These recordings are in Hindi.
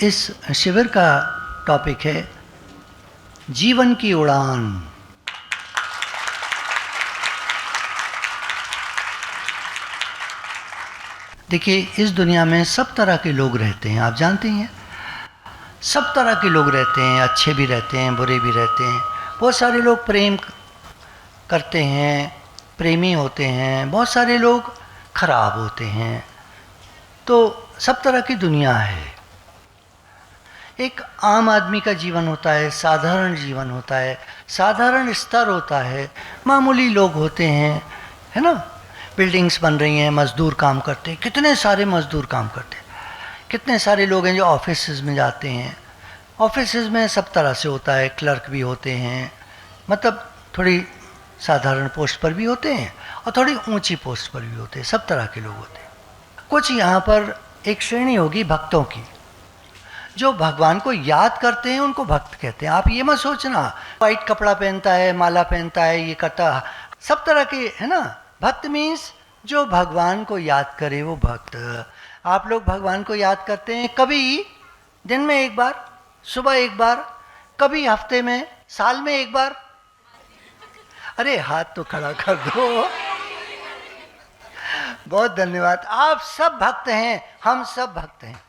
इस शिविर का टॉपिक है जीवन की उड़ान। देखिए, इस दुनिया में सब तरह के लोग रहते हैं, आप जानते हैं। सब तरह के लोग रहते हैं, अच्छे भी रहते हैं, बुरे भी रहते हैं। बहुत सारे लोग प्रेम करते हैं, प्रेमी होते हैं, बहुत सारे लोग खराब होते हैं। तो सब तरह की दुनिया है। एक आम आदमी का जीवन होता है, साधारण जीवन होता है, साधारण स्तर होता है, मामूली लोग होते हैं, है ना। बिल्डिंग्स बन रही हैं, मजदूर काम करते हैं, कितने सारे मजदूर काम करते हैं। कितने सारे लोग हैं जो ऑफिस में जाते हैं। ऑफिस में सब तरह से होता है, क्लर्क भी होते हैं, मतलब थोड़ी साधारण पोस्ट पर भी होते हैं और थोड़ी ऊंची पोस्ट पर भी होते हैं। सब तरह के लोग होते हैं। कुछ यहाँ पर एक श्रेणी होगी भक्तों की, जो भगवान को याद करते हैं, उनको भक्त कहते हैं। आप ये मत सोचना वाइट कपड़ा पहनता है, माला पहनता है, ये करता, सब तरह के, है ना। भक्त मीन्स जो भगवान को याद करे वो भक्त। आप लोग भगवान को याद करते हैं कभी दिन में एक बार, सुबह एक बार, कभी हफ्ते में, साल में एक बार। अरे हाथ तो खड़ा कर दो। बहुत धन्यवाद। आप सब भक्त हैं, हम सब भक्त हैं।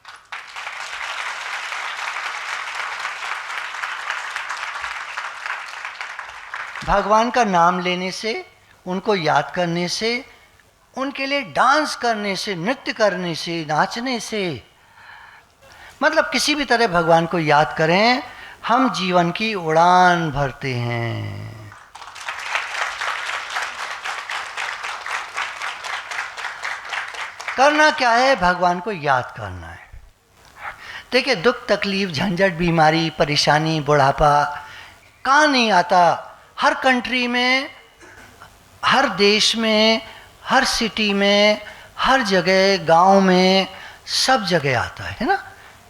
भगवान का नाम लेने से, उनको याद करने से, उनके लिए डांस करने से, नृत्य करने से, नाचने से, मतलब किसी भी तरह भगवान को याद करें, हम जीवन की उड़ान भरते हैं। करना क्या है? भगवान को याद करना है। देखिए, दुख तकलीफ, झंझट, बीमारी, परेशानी, बुढ़ापा कहाँ नहीं आता। हर कंट्री में, हर देश में, हर सिटी में, हर जगह, गांव में, सब जगह आता है ना।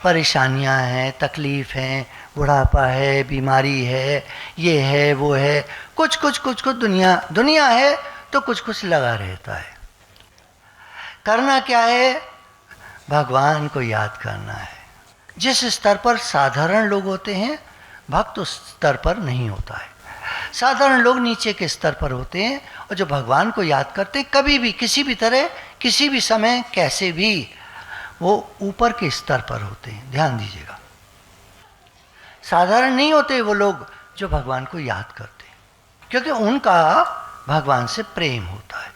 परेशानियां हैं, तकलीफ हैं, बुढ़ापा है, बीमारी है, ये है, वो है, कुछ कुछ दुनिया है, तो कुछ लगा रहता है। करना क्या है? भगवान को याद करना है। जिस स्तर पर साधारण लोग होते हैं, भक्त उस स्तर पर नहीं होता है। साधारण लोग नीचे के स्तर पर होते हैं, और जो भगवान को याद करते हैं, कभी भी, किसी भी तरह, किसी भी समय, कैसे भी, वो ऊपर के स्तर पर होते हैं। ध्यान दीजिएगा, साधारण नहीं होते वो लोग जो भगवान को याद करते हैं, क्योंकि उनका भगवान से प्रेम होता है।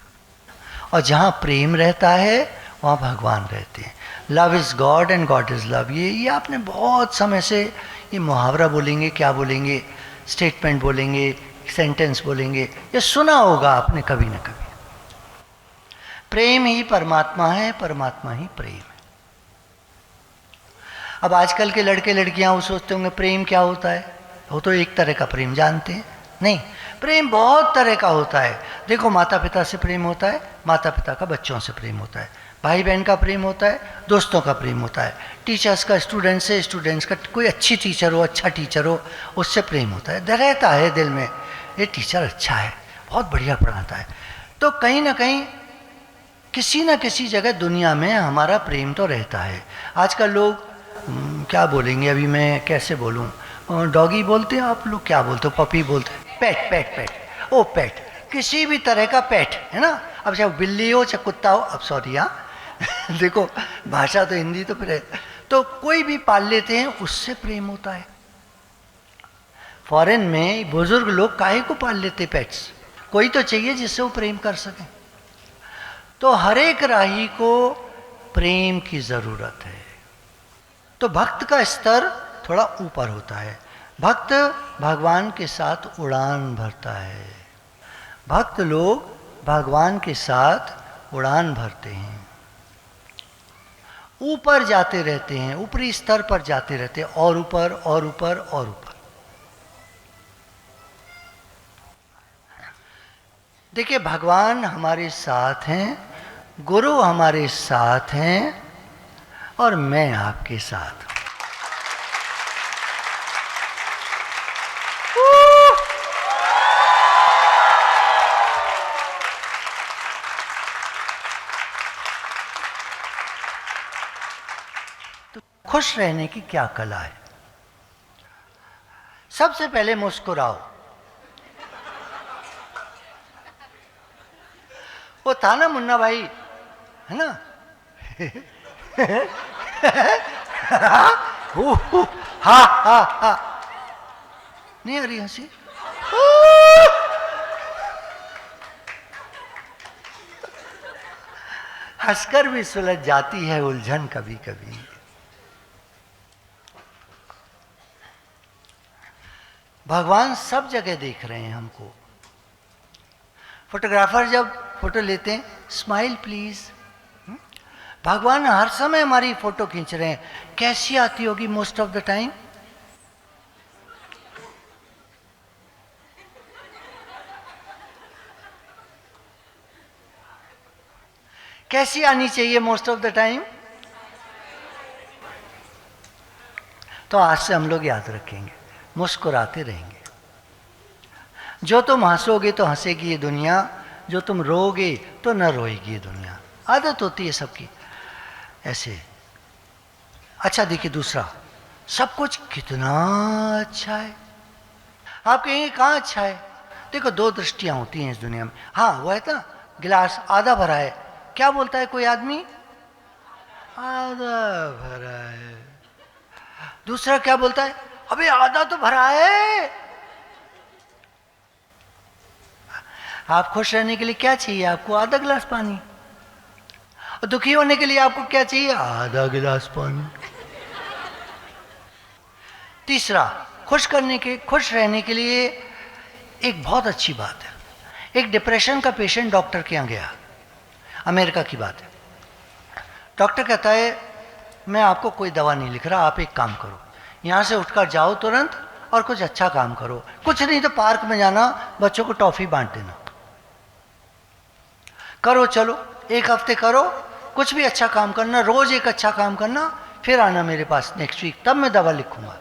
और जहाँ प्रेम रहता है वहाँ भगवान रहते हैं। Love is God and God is love. ये आपने बहुत समय से ये मुहावरा बोलेंगे, क्या बोलेंगे, स्टेटमेंट बोलेंगे, सेंटेंस बोलेंगे, ये सुना होगा आपने कभी ना कभी। प्रेम ही परमात्मा है, परमात्मा ही प्रेम है। अब आजकल के लड़के लड़कियां वो सोचते होंगे प्रेम क्या होता है, वो तो एक तरह का प्रेम जानते हैं। नहीं, प्रेम बहुत तरह का होता है। देखो, माता पिता से प्रेम होता है, माता पिता का बच्चों से प्रेम होता है, भाई बहन का प्रेम होता है, दोस्तों का प्रेम होता है, टीचर्स का स्टूडेंट से, स्टूडेंट्स का, कोई अच्छी टीचर हो, अच्छा टीचर हो, उससे प्रेम होता है। रहता है दिल में, ये टीचर अच्छा है, बहुत बढ़िया पढ़ाता है। तो कहीं ना कहीं, किसी न किसी जगह दुनिया में हमारा प्रेम तो रहता है। आजकल लोग क्या बोलेंगे, अभी मैं कैसे बोलूँ, डॉगी बोलते हैं आप लोग, क्या बोलते हो, पपी बोलते हैं, पेट पेट पेट, ओ पेट, किसी भी तरह का पेट, है ना। अब चाहे बिल्ली हो चाहे कुत्ता हो, अब सॉरी, हाँ देखो, भाषा तो हिंदी तो फिर है, तो कोई भी पाल लेते हैं, उससे प्रेम होता है। फॉरेन में बुजुर्ग लोग काहे को पाल लेते पेट्स, कोई तो चाहिए जिससे वो प्रेम कर सके। तो हर एक राही को प्रेम की जरूरत है। तो भक्त का स्तर थोड़ा ऊपर होता है। भक्त भगवान के साथ उड़ान भरता है। भक्त लोग भगवान के साथ उड़ान भरते हैं, ऊपर जाते रहते हैं, ऊपरी स्तर पर जाते रहते हैं, और ऊपर और ऊपर और ऊपर। देखिए, भगवान हमारे साथ हैं, गुरु हमारे साथ हैं, और मैं आपके साथ हूं। खुश रहने की क्या कला है? सबसे पहले मुस्कुराओ। वो था ना मुन्ना भाई, है ना? हा हा हा, नहीं आ रही हंसी? हंसकर भी सुलझ जाती है उलझन कभी कभी। भगवान सब जगह देख रहे हैं हमको। फोटोग्राफर जब फोटो लेते हैं, स्माइल प्लीज। भगवान हर समय हमारी फोटो खींच रहे हैं। कैसी आती होगी मोस्ट ऑफ द टाइम? कैसी आनी चाहिए मोस्ट ऑफ द टाइम? तो आज से हम लोग याद रखेंगे, मुस्कुराते रहेंगे। जो तुम हंसोगे तो हंसेगी ये दुनिया, जो तुम रोगे तो न रोएगी ये दुनिया। आदत होती है सबकी ऐसे। अच्छा देखिए दूसरा, सब कुछ कितना अच्छा है। आप कहेंगे कहाँ अच्छा है? देखो दो दृष्टियां होती हैं इस दुनिया में। हाँ वो है ना, गिलास आधा भरा है, क्या बोलता है कोई आदमी? आधा भरा है। दूसरा क्या बोलता है? अबे आधा तो भरा है। आप खुश रहने के लिए क्या चाहिए? आपको आधा गिलास पानी। और दुखी होने के लिए आपको क्या चाहिए? आधा गिलास पानी। तीसरा, खुश रहने के लिए एक बहुत अच्छी बात है। एक डिप्रेशन का पेशेंट डॉक्टर के यहाँ गया, अमेरिका की बात है। डॉक्टर कहता है मैं आपको कोई दवा नहीं लिख रहा, आप एक काम करो, यहाँ से उठकर जाओ तुरंत और कुछ अच्छा काम करो। कुछ नहीं तो पार्क में जाना, बच्चों को टॉफी बांट देना। करो, चलो एक हफ्ते करो, कुछ भी अच्छा काम करना, रोज एक अच्छा काम करना, फिर आना मेरे पास नेक्स्ट वीक, तब मैं दवा लिखूंगा।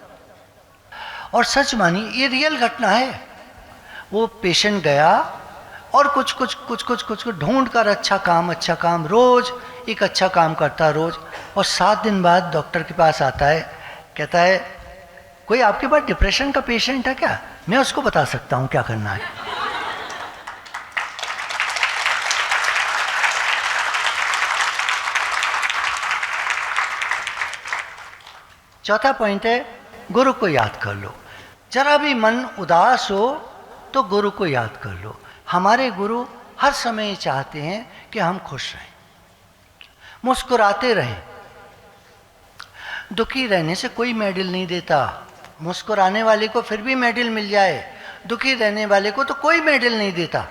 और सच मानी, ये रियल घटना है। वो पेशेंट गया और कुछ ढूंढ कर अच्छा काम रोज एक अच्छा काम करता रोज। और 7 दिन बाद डॉक्टर के पास आता है, कहता है कोई आपके पास डिप्रेशन का पेशेंट है क्या? मैं उसको बता सकता हूं क्या करना है। चौथा पॉइंट है, गुरु को याद कर लो। जरा भी मन उदास हो तो गुरु को याद कर लो। हमारे गुरु हर समय चाहते हैं कि हम खुश रहें, मुस्कुराते रहें। दुखी रहने से कोई मेडल नहीं देता। मुस्कुराने वाले को फिर भी मेडल मिल जाए, दुखी रहने वाले को तो कोई मेडल नहीं देता।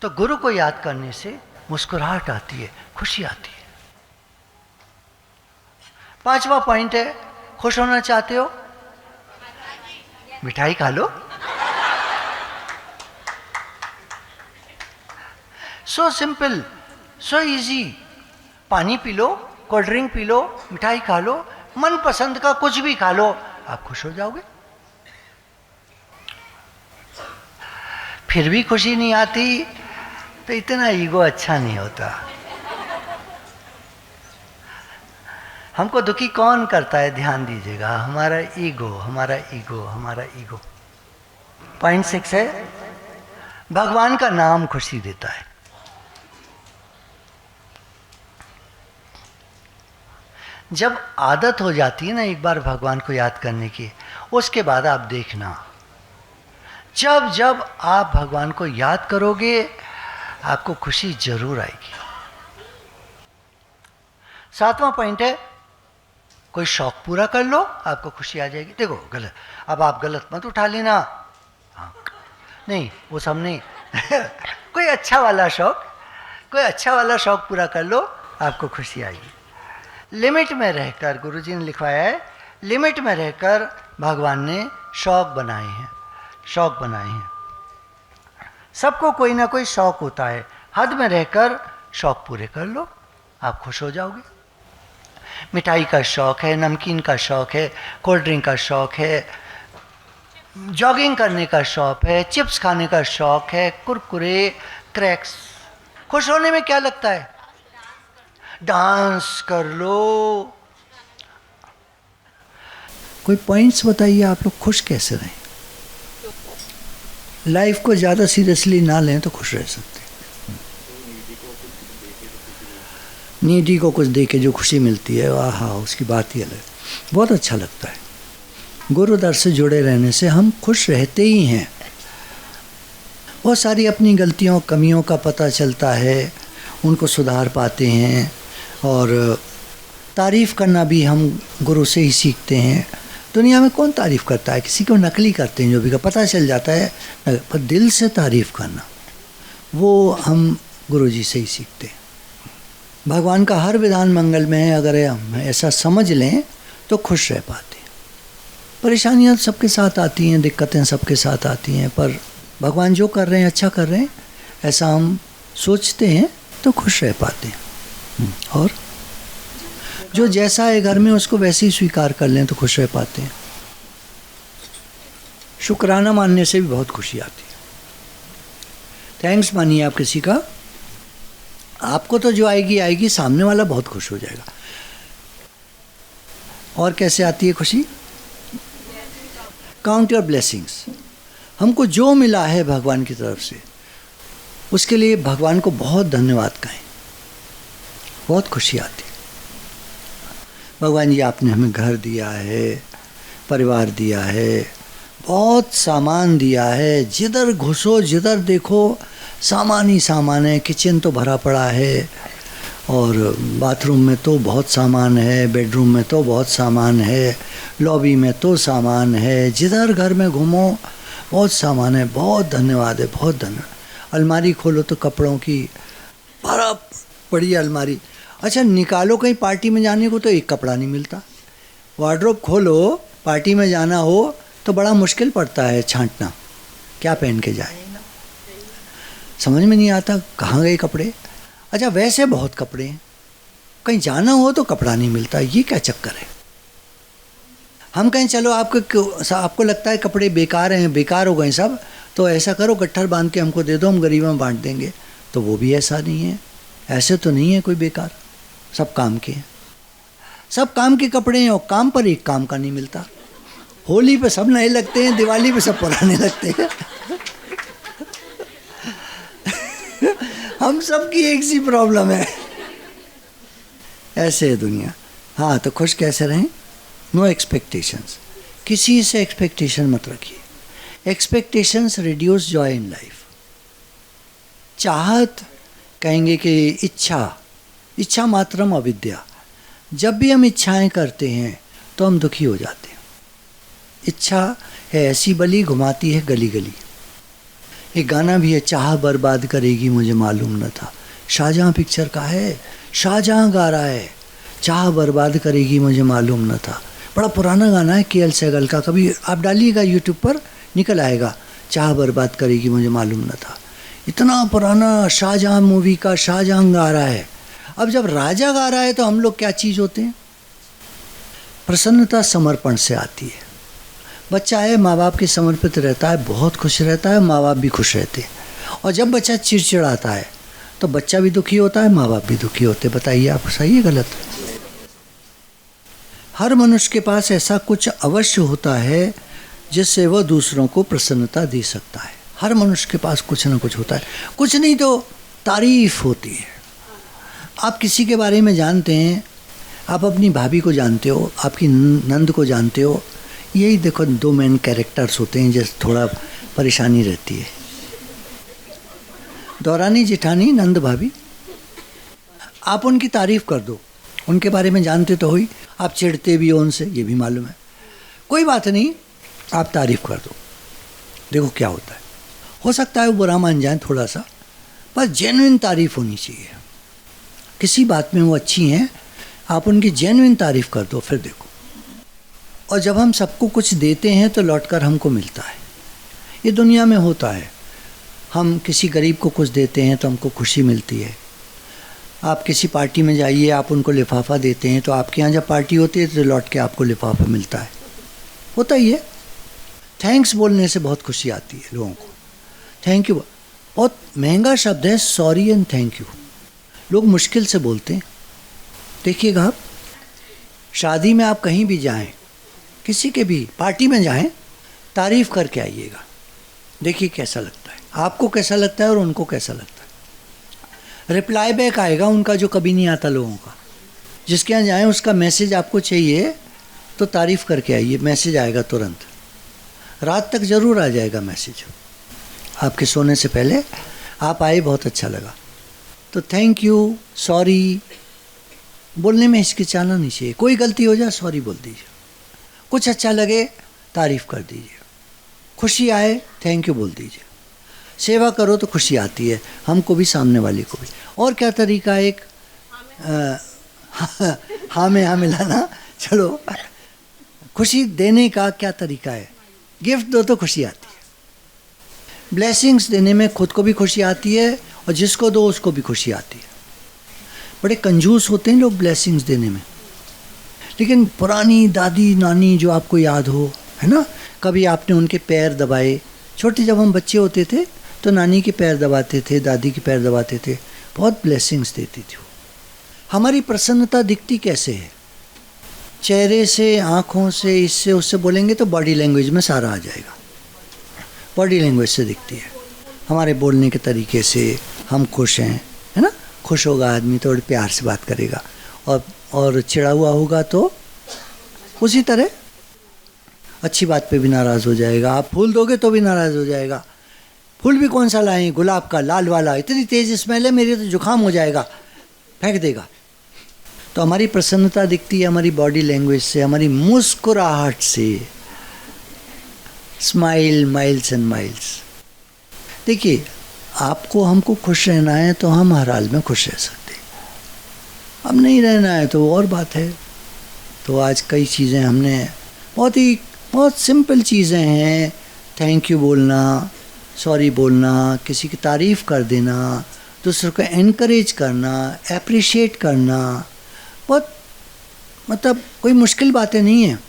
तो गुरु को याद करने से मुस्कुराहट आती है, खुशी आती है। 5वां पॉइंट है, खुश होना चाहते हो? मिठाई खा लो। So simple, so easy. पानी पी लो, कोल्ड ड्रिंक पी लो, मिठाई खा लो, मन पसंद का कुछ भी खा लो, आप खुश हो जाओगे। फिर भी खुशी नहीं आती तो इतना ईगो अच्छा नहीं होता। हमको दुखी कौन करता है? ध्यान दीजिएगा, हमारा ईगो। पॉइंट 6 है, भगवान का नाम खुशी देता है। जब आदत हो जाती है ना एक बार भगवान को याद करने की, उसके बाद आप देखना, जब आप भगवान को याद करोगे आपको खुशी जरूर आएगी। 7वां पॉइंट है, कोई शौक पूरा कर लो, आपको खुशी आ जाएगी। देखो गलत, अब आप गलत मत उठा लेना। हाँ, नहीं वो सब नहीं। कोई अच्छा वाला शौक पूरा कर लो, आपको खुशी आएगी। लिमिट में रहकर, गुरुजी ने लिखवाया है, लिमिट में रहकर भगवान ने शौक बनाए हैं। सबको कोई ना कोई शौक होता है, हद में रहकर शौक पूरे कर लो, आप खुश हो जाओगे। मिठाई का शौक है, नमकीन का शौक है, कोल्ड ड्रिंक का शौक है, जॉगिंग करने का शौक है, चिप्स खाने का शौक है, कुरकुरे, क्रैक्स। खुश होने में क्या लगता है? डांस कर लो, कोई पॉइंट्स बताइए, आप लोग खुश कैसे रहें? लाइफ को ज़्यादा सीरियसली ना लें तो खुश रह सकते हैं। नीडी को कुछ दे के जो खुशी मिलती है, आहा, उसकी बात ही अलग, बहुत अच्छा लगता है। गुरुदर से जुड़े रहने से हम खुश रहते ही हैं। बहुत सारी अपनी गलतियों कमियों का पता चलता है, उनको सुधार पाते हैं, और तारीफ़ करना भी हम गुरु से ही सीखते हैं। दुनिया में कौन तारीफ़ करता है? किसी को नकली करते हैं, जो भी का पता चल जाता है, पर दिल से तारीफ़ करना वो हम गुरु जी से ही सीखते हैं। भगवान का हर विधान मंगल में है, अगर हम ऐसा समझ लें तो खुश रह पाते हैं। परेशानियां सबके साथ आती हैं, दिक्कतें सबके साथ आती हैं, पर भगवान जो कर रहे हैं अच्छा कर रहे हैं, ऐसा हम सोचते हैं तो खुश रह पाते हैं। और जो जैसा है घर में उसको वैसे ही स्वीकार कर लें तो खुश रह पाते हैं। शुक्राना मानने से भी बहुत खुशी आती है। थैंक्स मानिए आप किसी का, आपको तो जो आएगी आएगी, सामने वाला बहुत खुश हो जाएगा। और कैसे आती है खुशी? Count your blessings. हमको जो मिला है भगवान की तरफ से, उसके लिए भगवान को बहुत धन्यवाद कहें, बहुत खुशी आती है। भगवान जी, आपने हमें घर दिया है, परिवार दिया है, बहुत सामान दिया है, जिधर घुसो जिधर देखो सामान ही सामान है। किचन तो भरा पड़ा है, और बाथरूम में तो बहुत सामान है, बेडरूम में तो बहुत सामान है, लॉबी में तो सामान है, जिधर घर में घूमो बहुत सामान है। बहुत धन्यवाद है, बहुत धन्यवाद। अलमारी खोलो तो कपड़ों की भरा पड़ी अलमारी। अच्छा, निकालो कहीं पार्टी में जाने को तो एक कपड़ा नहीं मिलता। वार्डरोब खोलो, पार्टी में जाना हो तो बड़ा मुश्किल पड़ता है छांटना, क्या पहन के जाए, समझ में नहीं आता कहाँ गए कपड़े। अच्छा, वैसे बहुत कपड़े हैं, कहीं जाना हो तो कपड़ा नहीं मिलता, ये क्या चक्कर है? हम कहें चलो आपको लगता है कपड़े बेकार हैं, बेकार हो गए सब, तो ऐसा करो गट्ठर बांध के हमको दे दो, हम गरीबों में बांट देंगे। तो वो भी ऐसा नहीं है, ऐसे तो नहीं है कोई बेकार, सब काम के हैं, सब काम के कपड़े हैं, और काम पर एक काम का नहीं मिलता। होली पे सब नए लगते हैं, दिवाली पे सब पुराने लगते हैं। हम सब की एक सी प्रॉब्लम है, ऐसे है दुनिया। हाँ, तो खुश कैसे रहें? नो एक्सपेक्टेशंस, किसी से एक्सपेक्टेशन मत रखिए। Expectations reduce joy in life. चाहत कहेंगे कि इच्छा मात्रम अविद्या। जब भी हम इच्छाएं करते हैं तो हम दुखी हो जाते हैं। इच्छा है ऐसी बली, घुमाती है गली गली। एक गाना भी है, चाह बर्बाद करेगी मुझे मालूम न था। शाहजहां पिक्चर का है, शाहजहां गा रहा है, चाह बर्बाद करेगी मुझे मालूम न था। बड़ा पुराना गाना है के.एल. सहगल का, कभी आप डालिएगा यूट्यूब पर, निकल आएगा, चाह बर्बाद करेगी मुझे मालूम न था। इतना पुराना शाहजहां मूवी का शाहजहां गा रहा है। अब जब राजा गा रहा है तो हम लोग क्या चीज़ होते हैं? प्रसन्नता समर्पण से आती है। बच्चा है, माँ बाप के समर्पित रहता है, बहुत खुश रहता है, माँ बाप भी खुश रहते हैं। और जब बच्चा चिड़चिड़ाता है तो बच्चा भी दुखी होता है, माँ बाप भी दुखी होते हैं। बताइए आप, सही है गलत? हर मनुष्य के पास ऐसा कुछ अवश्य होता है जिससे वह दूसरों को प्रसन्नता दे सकता है। हर मनुष्य के पास कुछ ना कुछ होता है, कुछ नहीं तो तारीफ होती है। आप किसी के बारे में जानते हैं, आप अपनी भाभी को जानते हो, आपकी नंद को जानते हो, यही देखो दो मेन कैरेक्टर्स होते हैं जैसे थोड़ा परेशानी रहती है। दौरानी जेठानी, नंद भाभी, आप उनकी तारीफ कर दो, उनके बारे में जानते तो हो ही, आप चिढ़ते भी हो उनसे, ये भी मालूम है, कोई बात नहीं, आप तारीफ कर दो, देखो क्या होता है। हो सकता है वो बुरा मान जाए थोड़ा सा, पर जेन्युइन तारीफ होनी चाहिए। किसी बात में वो अच्छी हैं, आप उनकी जेन्युइन तारीफ कर दो, फिर देखो। और जब हम सबको कुछ देते हैं तो लौटकर हमको मिलता है। ये दुनिया में होता है, हम किसी गरीब को कुछ देते हैं तो हमको खुशी मिलती है। आप किसी पार्टी में जाइए, आप उनको लिफाफा देते हैं तो आपके यहाँ जब पार्टी होती है तो लौट के आपको लिफाफा मिलता है, होता ही है। थैंक्स बोलने से बहुत खुशी आती है लोगों को। थैंक यू बहुत महंगा शब्द है, सॉरी एंड थैंक यू लोग मुश्किल से बोलते हैं। देखिएगा आप, शादी में आप कहीं भी जाएं, किसी के भी पार्टी में जाएं, तारीफ करके आइएगा, देखिए कैसा लगता है, आपको कैसा लगता है और उनको कैसा लगता है। रिप्लाई बैक आएगा उनका जो कभी नहीं आता लोगों का। जिसके यहाँ जाएं उसका मैसेज आपको चाहिए तो तारीफ करके आइए, मैसेज आएगा तुरंत, रात तक ज़रूर आ जाएगा मैसेज। आपके सोने से पहले आप आए, बहुत अच्छा लगा, तो थैंक यू, सॉरी बोलने में हिचकिचाना नहीं चाहिए। कोई गलती हो जाए सॉरी बोल दीजिए, कुछ अच्छा लगे तारीफ कर दीजिए, खुशी आए थैंक यू बोल दीजिए। सेवा करो तो खुशी आती है, हमको भी सामने वाले को भी। और क्या तरीका है? एक हाँ में हाँ मिलाना। चलो, खुशी देने का क्या तरीका है? गिफ्ट दो तो खुशी आती है। ब्लेसिंग्स देने में खुद को भी खुशी आती है और जिसको दो उसको भी खुशी आती है। बड़े कंजूस होते हैं लोग ब्लेसिंग्स देने में, लेकिन पुरानी दादी नानी जो आपको याद हो, है ना, कभी आपने उनके पैर दबाए। छोटे जब हम बच्चे होते थे तो नानी के पैर दबाते थे, दादी के पैर दबाते थे, बहुत ब्लेसिंग्स देती थी वो। हमारी प्रसन्नता दिखती कैसे है? चेहरे से, आँखों से, इससे उससे बोलेंगे तो बॉडी लैंग्वेज में सारा आ जाएगा। बॉडी लैंग्वेज से दिखती है, हमारे बोलने के तरीके से हम खुश हैं, है ना। खुश होगा आदमी तो प्यार से बात करेगा, और चिढ़ा हुआ होगा तो उसी तरह अच्छी बात पे भी नाराज़ हो जाएगा। आप फूल दोगे तो भी नाराज़ हो जाएगा। फूल भी कौन सा लाएं? गुलाब का, लाल वाला, इतनी तेज़ स्मेल है मेरी तो जुकाम हो जाएगा, फेंक देगा। तो हमारी प्रसन्नता दिखती है हमारी बॉडी लैंग्वेज से, हमारी मुस्कुराहट से। Smile miles and miles. देखिए, आपको हमको खुश रहना है तो हम हर हाल में खुश रह सकते हैं, अब नहीं रहना है तो और बात है। तो आज कई चीज़ें हमने बहुत सिंपल चीज़ें हैं। थैंक यू बोलना, सॉरी बोलना, किसी की तारीफ़ कर देना, दूसरों को एनकरेज करना, एप्रिशिएट करना, बहुत मतलब कोई मुश्किल बातें नहीं हैं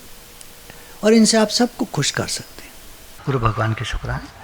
और इनसे आप सबको खुश कर सकते हैं। गुरु भगवान के शुक्राने।